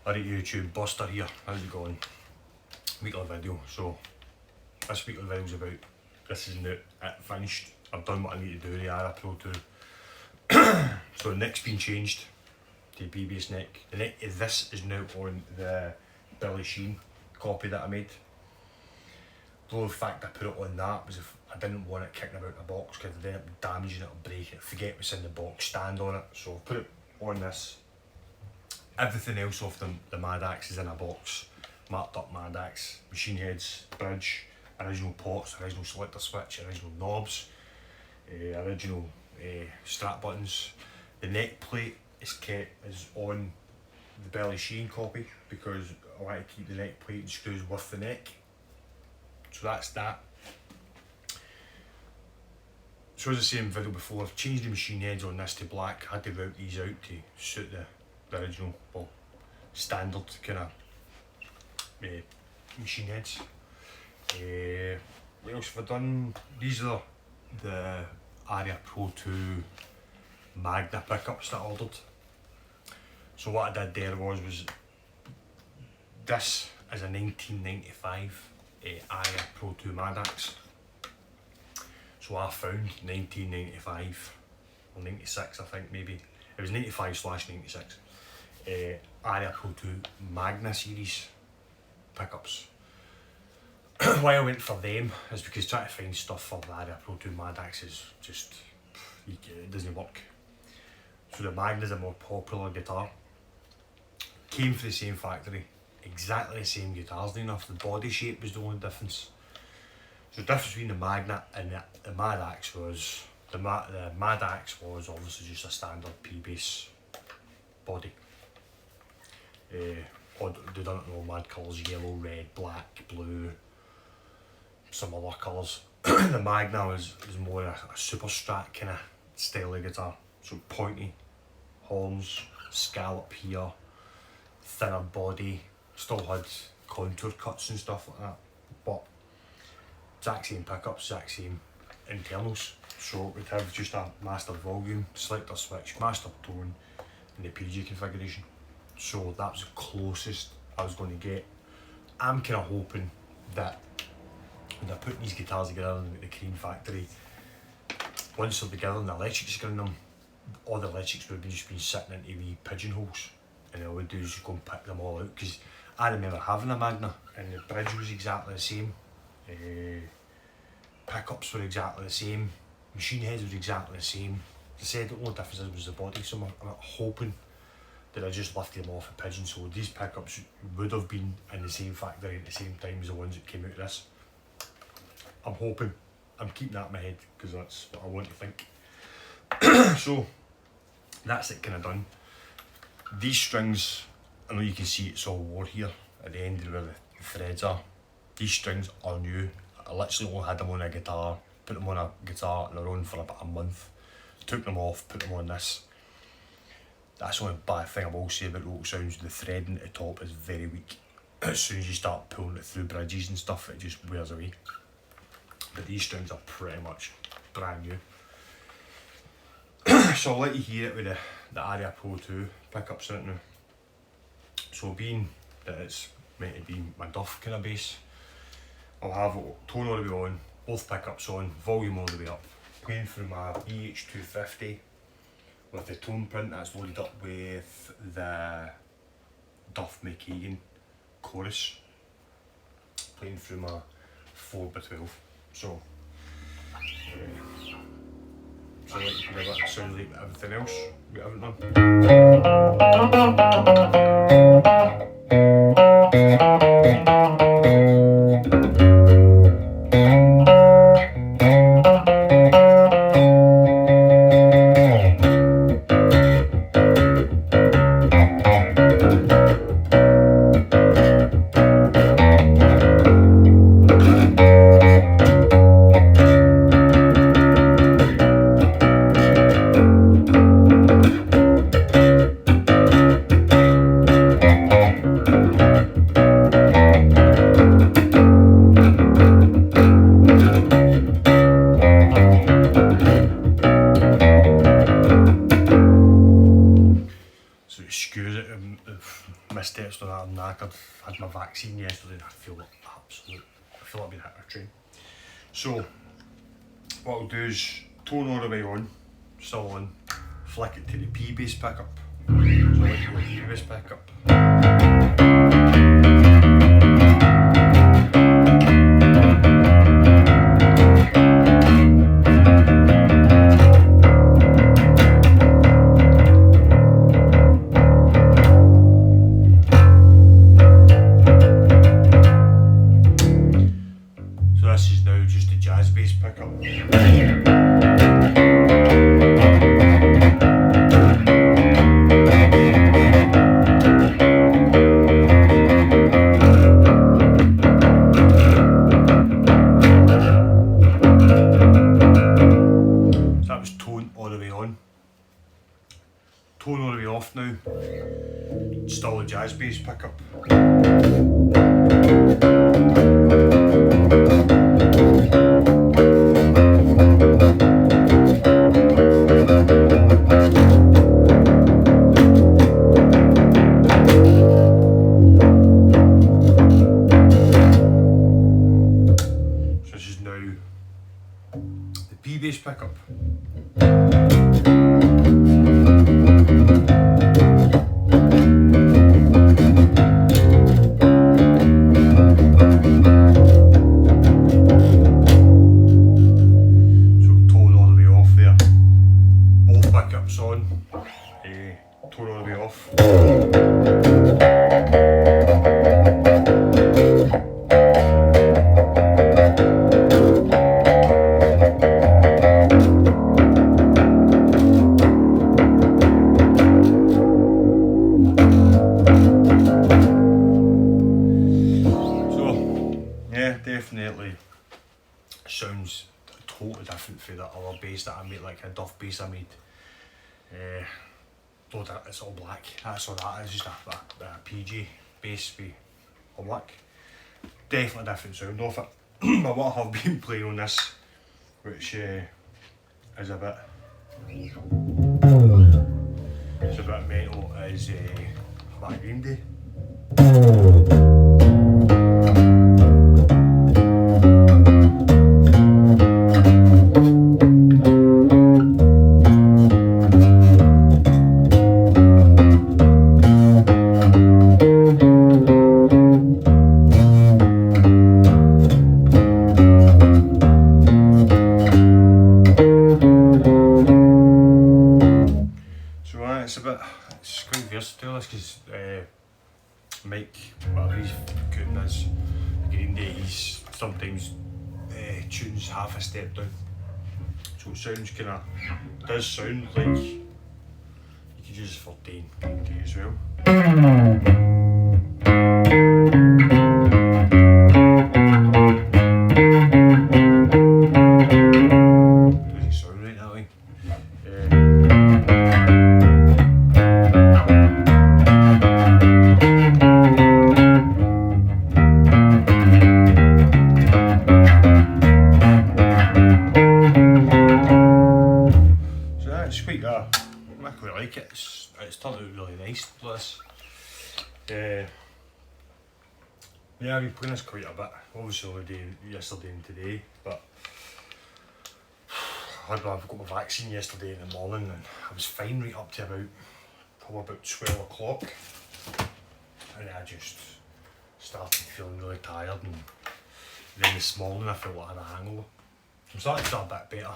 Alright YouTube, Buster here, how's it going? Weekly video. So this weekly video is about, this is now it finished. I've done what I need to do with the Aria Pro 2. So the neck's been changed to BBS neck. The neck of this is now on the Billy Sheen copy that I made. Though the fact I put it on that was if I didn't want it kicking about in the box because I ended up damaging it or breaking it, forget what's in the box, stand on it. So I've put it on this. Everything else off the Mad Axe is in a box, marked up Mad Axe, machine heads, bridge, original pots, original selector switch, original knobs, original strap buttons. The neck plate is on the Billy Sheen copy because I want to keep the neck plate and screws with the neck. So that's that. So as I said in the video before, I've changed the machine heads on this to black. I had to route these out to suit the original, well, standard kind of machine heads. What else have I done? These are the Aria Pro 2 Magna pickups that I ordered. So what I did there was this is a 1995 Aria Pro 2 Mad Axe. So I found 1995 or 96, I think maybe. It was 95/96. Aria Pro 2 Magna series pickups. Why I went for them is because trying to find stuff for the Aria Pro 2 Mad Axe is just, it doesn't work. So the Magna is a more popular guitar. Came from the same factory, exactly the same guitars enough, the body shape was the only difference. So the difference between the Magna and the Mad Axe was, the Mad Axe was obviously just a standard P-bass body. They done it in all mad colours, yellow, red, black, blue, some other colours. The Magna is more a super strat kind of style of guitar. So pointy horns, scallop here, thinner body, still had contour cuts and stuff like that. But exact same pickups, exact same internals. So we'd have just a master volume, selector switch, master tone, and the PG configuration. So that was the closest I was going to get. I'm kind of hoping that when they're putting these guitars together in the Cream factory, once they're together and the electrics are in them, all the electrics would have just been sitting into wee pigeonholes, and all I would do is just go and pick them all out, because I remember having a Magna and the bridge was exactly the same, pickups were exactly the same, machine heads was exactly the same. As I said, the only difference was the body, so I'm hoping that I just lifted them off a pigeon, so these pickups would have been in the same factory at the same time as the ones that came out of this. I'm hoping, I'm keeping that in my head because that's what I want to think. So that's it kind of done. These strings, I know you can see it's all wore here at the end where the threads are. These strings are new. I literally only had them on a guitar, put them on a guitar on their own for about a month, took them off, put them on this. That's the only bad thing I will say about Local Sounds, the threading at the top is very weak. As soon as you start pulling it through bridges and stuff, it just wears away. But these strings are pretty much brand new. So I'll let you hear it with the Aria Pro 2 pickups in it now. So being that it's meant to be my Duff kind of bass, I'll have tone all the way on, both pickups on, volume all the way up, playing through my EH250 with the tone print that's loaded up with the Duff McKagan chorus, playing through my 4x12. So like you can hear that sounds like everything else we haven't done. the missteps of that. I'm knackered. Had my vaccine yesterday and I feel like I've been hit a train. So what I'll do is tone all the way on, still on, flick it to the P bass pickup. So like your P bass pickup. So this is now just the jazz bass pickup. Tone all the way off now, still a jazz bass pickup. So this is now the P bass pickup. On, tone all the way off. So yeah, definitely sounds totally different from that other bass that I made, like a Duff bass I made. Though it's all black, that's all that is, just a PG bass with all black. Definitely different sound off it. But what I have been playing on this, which is a bit mental, is Black Green Day. It's quite versatile, this, because Mike, whatever he's cutting is Green Day, he's sometimes tunes half a step down, so it sounds does sound like you could use it for Green Day as well. Doesn't sound right that way. I quite like it. It's turned out really nice. This. Yeah, I've been playing this quite a bit. Obviously only yesterday and today, but I've got my vaccine yesterday in the morning and I was fine right up to probably about 12 o'clock, and I just started feeling really tired, and then this morning I felt like I had a hangover. I'm starting to feel a bit better.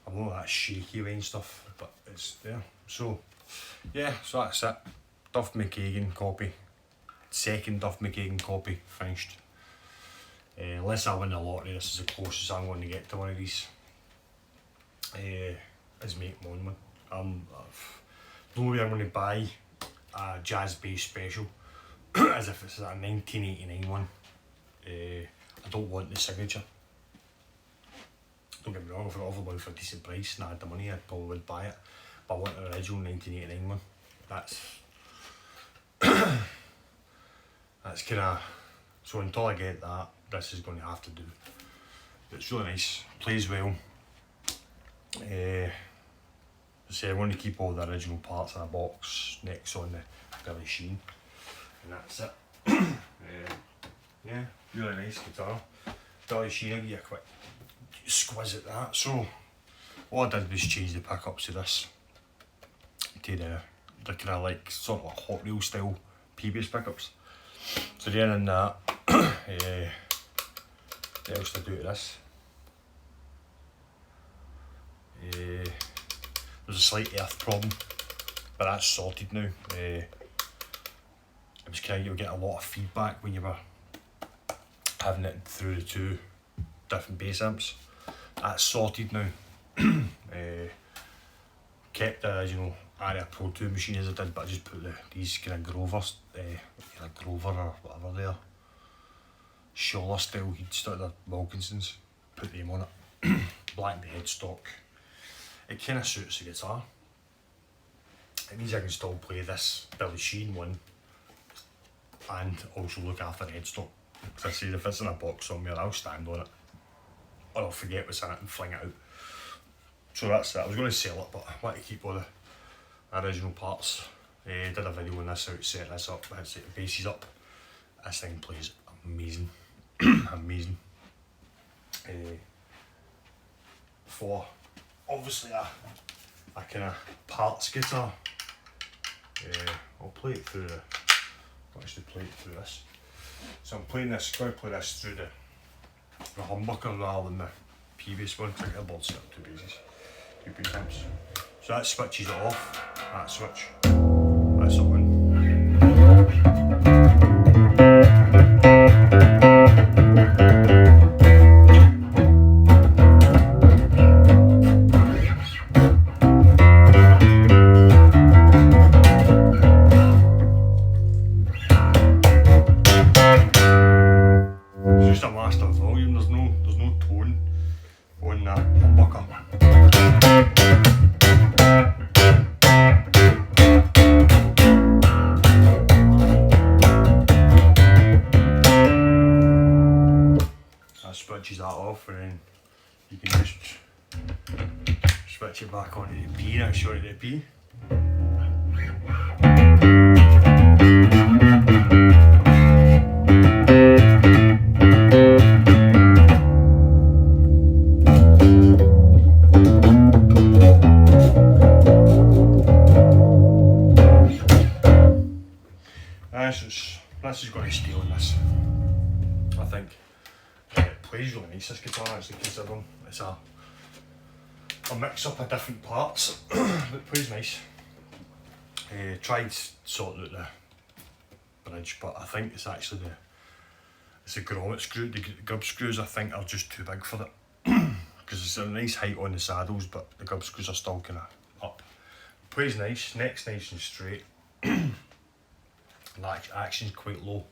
I'm not that shaky way and stuff, but it's there. So yeah, so that's it. Duff McKagan copy. Second Duff McKagan copy finished. Unless I win the lottery, this is the closest I'm going to get to one of these. Is Make Mon one. No way I'm going to buy a jazz bass special as if it's a 1989 one. I don't want the signature. Don't get me wrong, if I got one for a decent price and I had the money, I probably would buy it. But I want the original 1989 one. That's kind of, so until I get that, this is going to have to do. But it's really nice, plays well. There's So I'm going to keep all the original parts in a box next on the Billy Sheen, and that's it. Yeah, really nice guitar. Billy Sheen, I'll give you a quick squiz at that. So all I did was change the pickups to this, to the kind of like sort of like Hot Wheel style P-bass pickups. So then in that, what else did I do to this? There's a slight earth problem, but that's sorted now. It was kind of, you were getting a lot of feedback when you were having it through the two different bass amps. That's sorted now. Kept the original Aria Pro 2 machine as I did, but I just put these kind of Grovers, like Grover or whatever they are, Scholler style he'd stuck the Wilkinsons, put them on it, black the headstock. It kind of suits the guitar. It means I can still play this Billy Sheen one and also look after the headstock. Because I said if it's in a box somewhere, I'll stand on it, or I'll forget what's in it and fling it out. So that's it. I was going to sell it, but I want to keep all the original parts. Did a video on this, how to set this up, how to set the basses up. This thing plays amazing. Amazing. For obviously a kind of parts guitar, I'll play it through I'll actually play it through this. So I'm going to play this through the humbucker rather than the P-bass one, because I get a board set up two basses, two bass amps. So that switches it off, that switch, that's it on. It's just a master volume, there's no tone on that humbucker. That switches that off, and then you can just switch it back onto the P, and I'll show you the P. This is going to stay on this, I think. It plays really nice, this guitar, actually, considering it's a mix up of different parts, but it plays nice. Tried sorting out the bridge, but I think it's actually the grommet screw, the grub screws I think are just too big for it, because it's a nice height on the saddles, but the grub screws are still kind of up. It plays nice, neck's nice and straight. That action's quite low.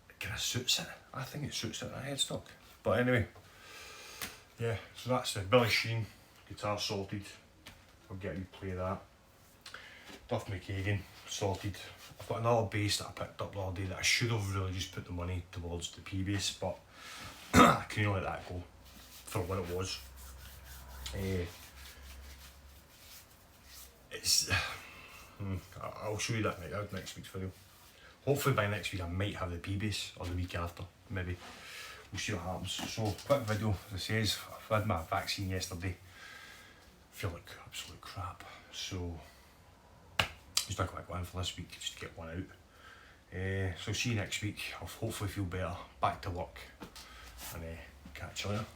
It kind of suits it. I think it suits it in a headstock. But anyway, yeah, so that's the Billy Sheen guitar sorted. I'll get you play that. Duff sorted. I've got another bass that I picked up the other day that I should have really just put the money towards the P bass, but I couldn't let that go for what it was. I'll show you that next week's video. Hopefully by next week I might have the P-bass, or the week after, maybe. We'll see what happens. So, quick video, as I says, I've had my vaccine yesterday. I feel like absolute crap. So, just a quick one for this week, just to get one out. So see you next week. I'll hopefully feel better, back to work, and catch you later.